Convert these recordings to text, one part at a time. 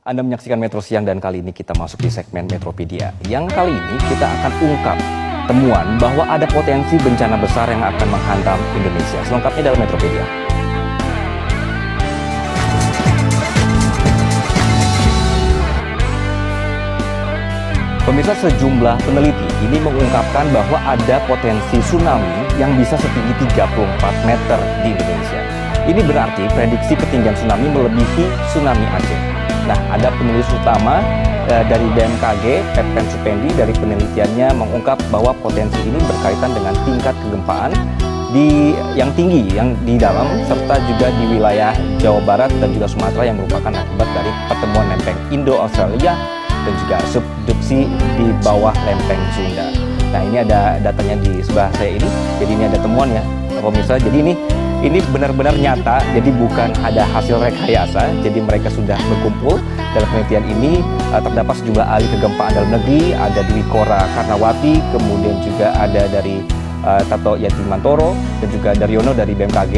Anda menyaksikan Metro Siang dan kali ini kita masuk di segmen Metropedia. Yang kali ini kita akan ungkap temuan bahwa ada potensi bencana besar yang akan menghantam Indonesia. Selengkapnya dalam Metropedia. Pemirsa, sejumlah peneliti ini mengungkapkan bahwa ada potensi tsunami yang bisa setinggi 34 meter di Indonesia. Ini berarti prediksi ketinggian tsunami melebihi tsunami Aceh. Nah, ada penulis utama dari BMKG, Peppen Supendi, dari penelitiannya mengungkap bahwa potensi ini berkaitan dengan tingkat kegempaan yang tinggi, yang di dalam, serta juga di wilayah Jawa Barat dan juga Sumatera yang merupakan akibat dari pertemuan lempeng Indo-Australia dan juga subduksi di bawah lempeng Sunda. Nah, ini ada datanya di sebelah saya ini. Jadi ini ada temuannya, pemirsa. Jadi ini benar-benar nyata, jadi bukan ada hasil rekayasa. Jadi mereka sudah berkumpul dalam penelitian ini. Terdapat sejumlah ahli kegempaan dalam negeri, ada Dwi Kora Karnawati, kemudian juga ada dari Tato Yatimantoro, dan juga Daryono dari BMKG,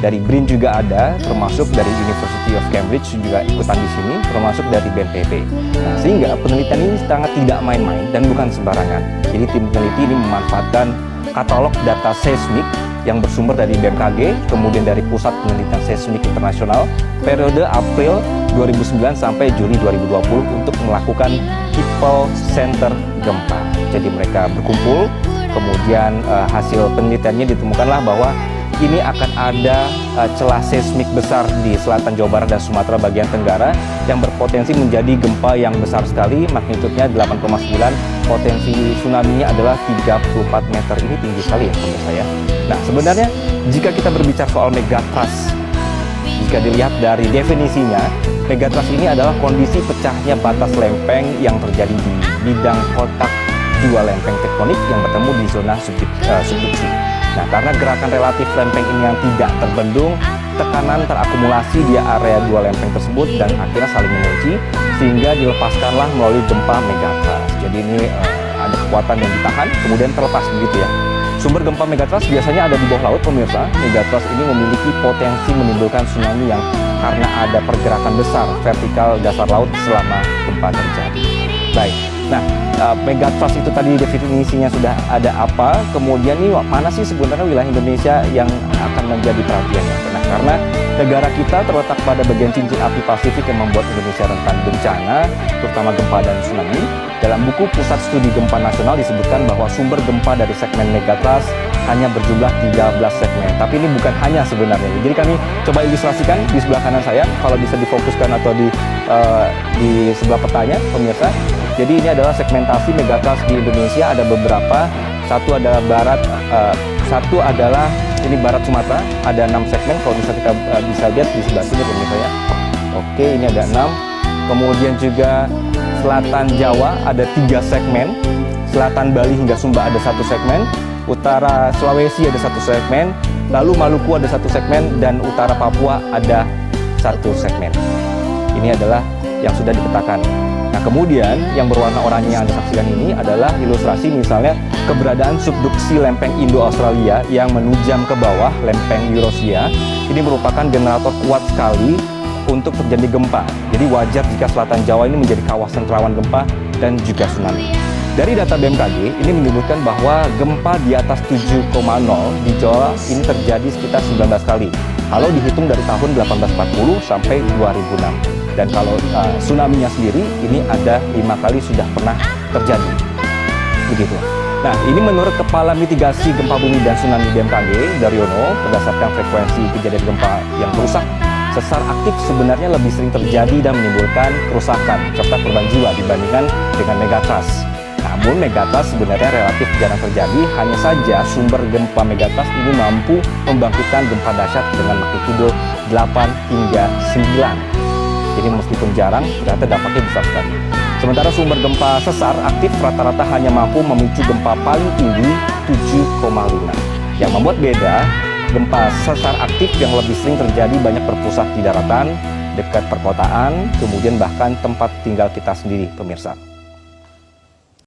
dari BRIN juga ada, termasuk dari University of Cambridge juga ikutan di sini, termasuk dari BNPB. Nah, sehingga penelitian ini sangat tidak main-main dan bukan sembarangan. Jadi tim peneliti ini memanfaatkan katalog data seismik yang bersumber dari BMKG, kemudian dari Pusat Penelitian Seismik Internasional, periode April 2009 sampai Juli 2020 untuk melakukan epicenter gempa. Jadi mereka berkumpul, kemudian hasil penelitiannya ditemukanlah bahwa ini akan ada celah seismik besar di selatan Jawa Barat dan Sumatera bagian Tenggara yang berpotensi menjadi gempa yang besar sekali, magnitudenya 8,9, potensi tsunami-nya adalah 34 meter. Ini tinggi sekali ya pemirsa ya. Nah, sebenarnya jika kita berbicara soal megatrust, jika dilihat dari definisinya, megatrust ini adalah kondisi pecahnya batas lempeng yang terjadi di bidang kotak dua lempeng tektonik yang bertemu di zona subduksi. Nah, karena gerakan relatif lempeng ini yang tidak terbendung, tekanan terakumulasi di area dua lempeng tersebut dan akhirnya saling mengunci sehingga dilepaskanlah melalui gempa megatrust. Jadi ini ada kekuatan yang ditahan kemudian terlepas begitu ya. Sumber gempa megatrust biasanya ada di bawah laut pemirsa. Megatrust ini memiliki potensi menimbulkan tsunami yang karena ada pergerakan besar vertikal dasar laut selama gempa terjadi. Baik. Nah, megatrust itu tadi definisinya sudah ada apa, kemudian ini mana sih sebenarnya wilayah Indonesia yang akan menjadi perhatiannya? Nah, karena negara kita terletak pada bagian cincin api Pasifik yang membuat Indonesia rentan bencana, terutama gempa dan tsunami. Dalam buku Pusat Studi Gempa Nasional disebutkan bahwa sumber gempa dari segmen megatrust hanya berjumlah 13 segmen. Tapi ini bukan hanya sebenarnya. Jadi kami coba ilustrasikan di sebelah kanan saya, kalau bisa difokuskan atau di sebelah petanya, pemirsa. Jadi ini adalah segmentasi megatrust di Indonesia, ada beberapa. Satu adalah ini barat Sumatera, ada 6 segmen. Kalau kita bisa lihat di sebelah sini pemirsa ya. Oke, ini ada 6. Kemudian juga selatan Jawa ada 3 segmen, selatan Bali hingga Sumba ada 1 segmen, utara Sulawesi ada 1 segmen, lalu Maluku ada 1 segmen, dan utara Papua ada 1 segmen. Ini adalah yang sudah dipetakan. Nah, kemudian yang berwarna oranye yang Anda saksikan ini adalah ilustrasi misalnya keberadaan subduksi lempeng Indo-Australia yang menujam ke bawah lempeng Eurasia. Ini merupakan generator kuat sekali untuk terjadi gempa. Jadi wajar jika selatan Jawa ini menjadi kawasan rawan gempa dan juga tsunami. Dari data BMKG ini menyebutkan bahwa gempa di atas 7,0 di Jawa ini terjadi sekitar 19 kali. Kalau dihitung dari tahun 1840 sampai 2006. Dan kalau tsunami-nya sendiri ini ada 5 kali sudah pernah terjadi. Begitu. Nah, ini menurut Kepala Mitigasi Gempa Bumi dan Tsunami BMKG, Daryono, berdasarkan frekuensi kejadian gempa yang merusak, sesar aktif sebenarnya lebih sering terjadi dan menimbulkan kerusakan serta korban jiwa dibandingkan dengan megatrust. Namun megatrust sebenarnya relatif jarang terjadi, hanya saja sumber gempa megatrust ini mampu membangkitkan gempa dahsyat dengan magnitudo 8 hingga 9. Jadi meskipun jarang, ternyata dampaknya besar sekali. Sementara sumber gempa sesar aktif rata-rata hanya mampu memicu gempa paling tinggi 7,5. Yang membuat beda, gempa sesar aktif yang lebih sering terjadi banyak berpusat di daratan, dekat perkotaan, kemudian bahkan tempat tinggal kita sendiri, pemirsa.